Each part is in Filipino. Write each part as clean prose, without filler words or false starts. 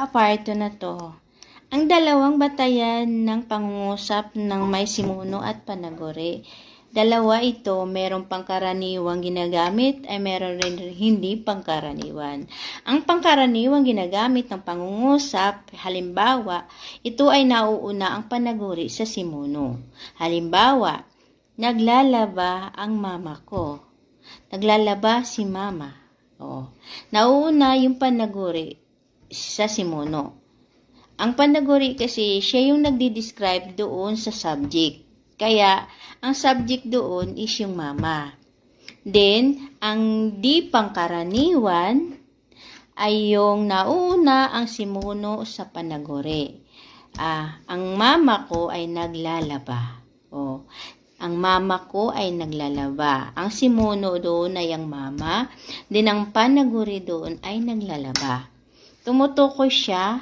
Part 2 na to. Ang dalawang batayan ng pangungusap ng may simuno at panaguri. Dalawa ito, merong pangkaraniwang ginagamit ay meron rin hindi pangkaraniwan. Ang pangkaraniwang ginagamit ng pangungusap, halimbawa, ito ay nauuna ang panaguri sa simuno. Halimbawa, naglalaba ang mama ko. Naglalaba si mama. Nauuna yung panaguri sa simuno. Ang panaguri kasi siya yung nagdi-describe doon sa subject. Kaya, ang subject doon is yung mama. Then, ang di pangkaraniwan ay yung nauna ang simuno sa panaguri. Ang mama ko ay naglalaba. Ang mama ko ay naglalaba. Ang simuno doon ay ang mama. Then, ang panaguri doon ay naglalaba. Tumutukoy siya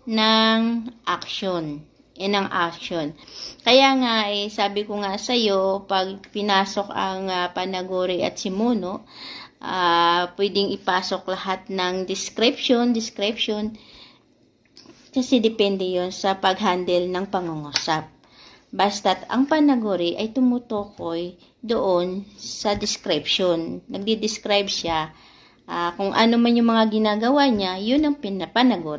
ng action. Ng action. Kaya nga, sabi ko nga sa'yo, pag pinasok ang panaguri at simuno, pwedeng ipasok lahat ng description, kasi depende yon sa pag-handle ng pangungusap. Basta't ang panaguri ay tumutukoy doon sa description. Nagdi-describe siya kung ano man yung mga ginagawa niya, yun ang panaguri.